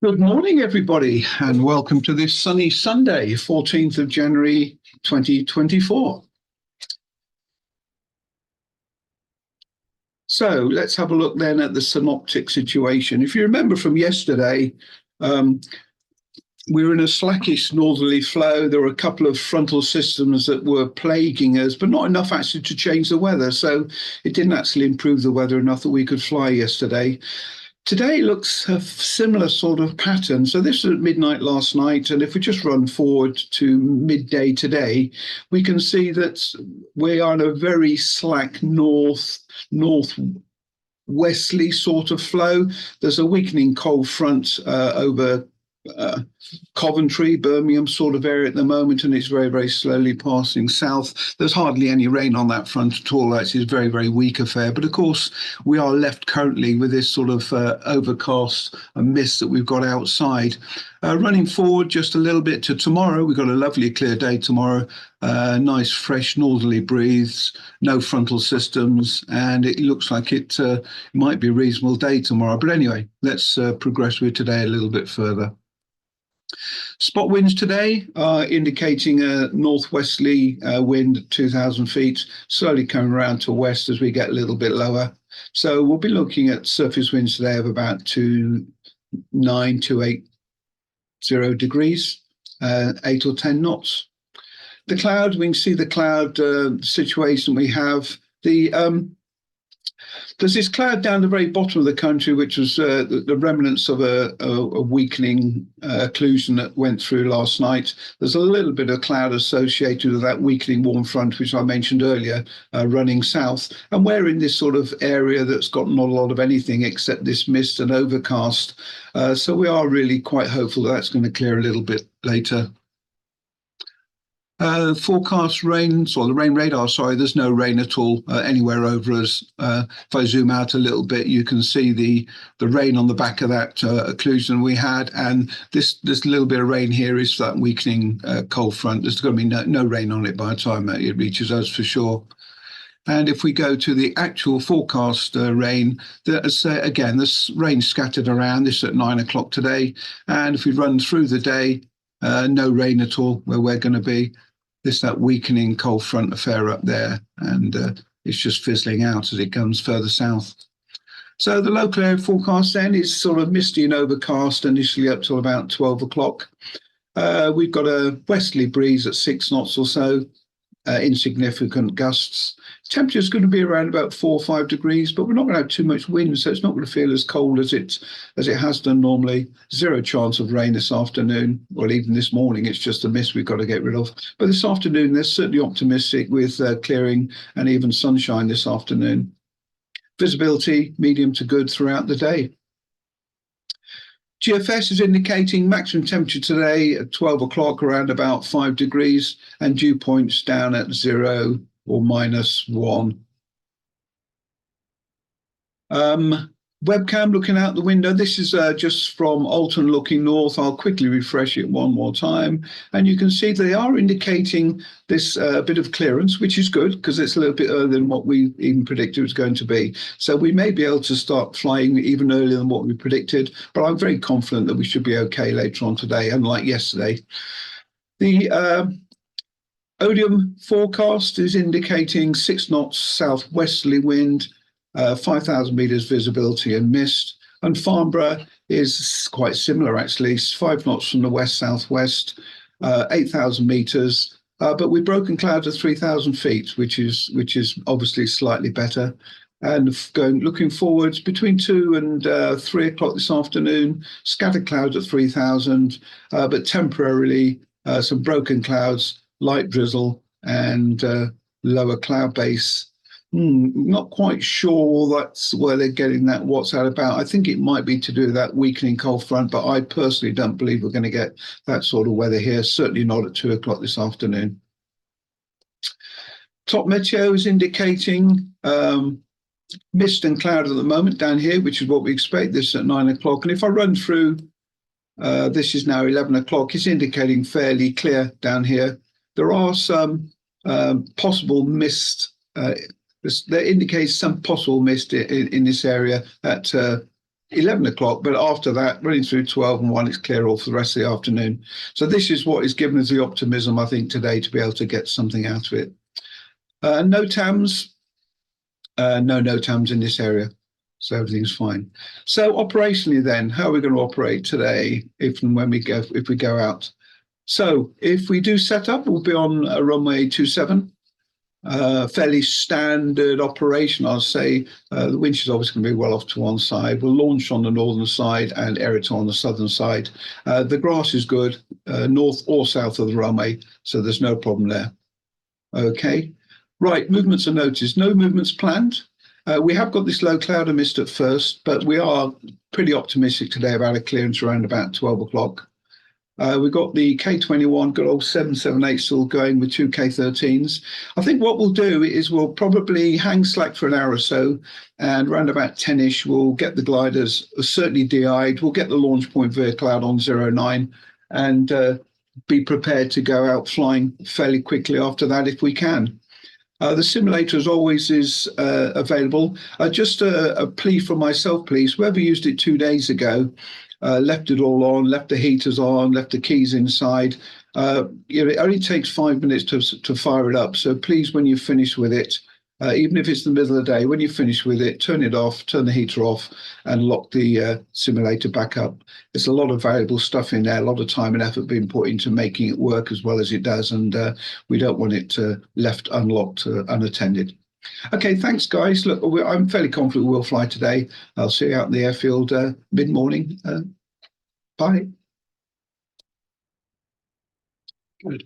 Good morning, everybody, and welcome to this sunny Sunday, 14th of January, 2024. So let's have a look then at the synoptic situation. If you remember from yesterday, um, we were in a slackish northerly flow. There were a couple of frontal systems that were plaguing us, but not enough actually to change the weather. So it didn't actually improve the weather enough that we could fly yesterday. Today looks a similar sort of pattern. So this was at midnight last night, and if we just run forward to midday today, we can see that we are in a very slack northwesterly sort of flow. There's a weakening cold front over uh, Coventry, Birmingham sort of area at the moment, and it's very, very slowly passing south. There's hardly any rain on that front at all. Actually, it's a very, very weak affair. But of course, we are left currently with this sort of overcast and mist that we've got outside. Running forward just a little bit to tomorrow, we've got a lovely clear day tomorrow. Nice, fresh northerly breeze, no frontal systems, and it looks like it might be a reasonable day tomorrow. But anyway, let's progress with today a little bit further. Spot winds today are indicating a northwesterly wind at 2,000 feet, slowly coming around to west as we get a little bit lower. So we'll be looking at surface winds today of about 9 to 80 degrees, 8 or 10 knots. The cloud, we can see the cloud situation we have. There's this cloud down the very bottom of the country, which was the remnants of a weakening occlusion that went through last night. There's a little bit of cloud associated with that weakening warm front, which I mentioned earlier, running south. And we're in this sort of area that's got not a lot of anything except this mist and overcast. So we are really quite hopeful that that's going to clear a little bit later. Forecast rains, or the rain radar, sorry, there's no rain at all anywhere over us. If I zoom out a little bit, you can see the rain on the back of that occlusion we had. And this little bit of rain here is that weakening cold front. There's going to be no rain on it by the time it reaches us for sure. And if we go to the actual forecast rain, again, there's rain scattered around. This at 9 o'clock today. And if we run through the day, no rain at all where we're going to be. That weakening cold front affair up there, and it's just fizzling out as it comes further south. So the local area forecast then is sort of misty and overcast initially up till about 12 o'clock. We've got a westerly breeze at 6 knots or so, insignificant gusts. Temperature is going to be around about 4 or 5 degrees, but we're not going to have too much wind, so it's not going to feel as cold as it has done normally. Zero chance of rain this afternoon, or even this morning. It's just a mist we've got to get rid of. But this afternoon, they're certainly optimistic with clearing and even sunshine this afternoon. Visibility medium to good throughout the day. GFS is indicating maximum temperature today at 12 o'clock around about 5 degrees, and dew points down at 0 or -1. Webcam looking out the window. This is just from Alton looking north. I'll quickly refresh it one more time. And you can see they are indicating this bit of clearance, which is good because it's a little bit earlier than what we even predicted it was going to be. So we may be able to start flying even earlier than what we predicted, but I'm very confident that we should be okay later on today, unlike yesterday. The Odium forecast is indicating 6 knots southwesterly wind, 5,000 meters visibility and mist. And Farnborough is quite similar, actually. It's 5 knots from the west-southwest, 8,000 meters, but with broken clouds at 3,000 feet, which is obviously slightly better. And looking forwards between 2 and 3 o'clock this afternoon, scattered clouds at 3,000, but temporarily some broken clouds, light drizzle, and lower cloud base. Not quite sure that's where they're getting that, what's that about. I think it might be to do with that weakening cold front, but I personally don't believe we're going to get that sort of weather here, certainly not at 2 o'clock this afternoon. Top Meteo is indicating mist and cloud at the moment down here, which is what we expect. This at 9 o'clock. And if I run through, this is now 11 o'clock, it's indicating fairly clear down here. There are some possible mist. That indicates some possible mist in this area at 11 o'clock, but after that, running through 12 and 1, it's clear all for the rest of the afternoon. So this is what is given us the optimism, I think, today to be able to get something out of it. No TAMs, no TAMs in this area. So everything's fine. So operationally then, how are we going to operate today if and when we go out? So if we do set up, we'll be on a runway 27. Fairly standard operation, I'll say. The winch is obviously going to be well off to one side. We'll launch on the northern side and air it on the southern side. The grass is good, north or south of the runway, so there's no problem there. Okay, right, movements are noticed. No movements planned. We have got this low cloud of mist at first, but we are pretty optimistic today about a clearance around about 12 o'clock. We've got the K21, good old 778 still going with two K13s. I think what we'll do is we'll probably hang slack for an hour or so, and around about 10-ish, we'll get the gliders certainly DI'd. We'll get the launch point vehicle out on 09 and be prepared to go out flying fairly quickly after that if we can. The simulator, as always, is available. Just a plea from myself, please. Whoever used it 2 days ago, left it all on, left the heaters on, left the keys inside. It only takes 5 minutes to fire it up. So please, when you finish with it, even if it's the middle of the day, when you finish with it, turn it off, turn the heater off, and lock the simulator back up. There's a lot of valuable stuff in there, a lot of time and effort being put into making it work as well as it does, and we don't want it left unlocked, unattended. Okay, thanks, guys. Look, I'm fairly confident we'll fly today. I'll see you out in the airfield mid-morning. Bye. Good.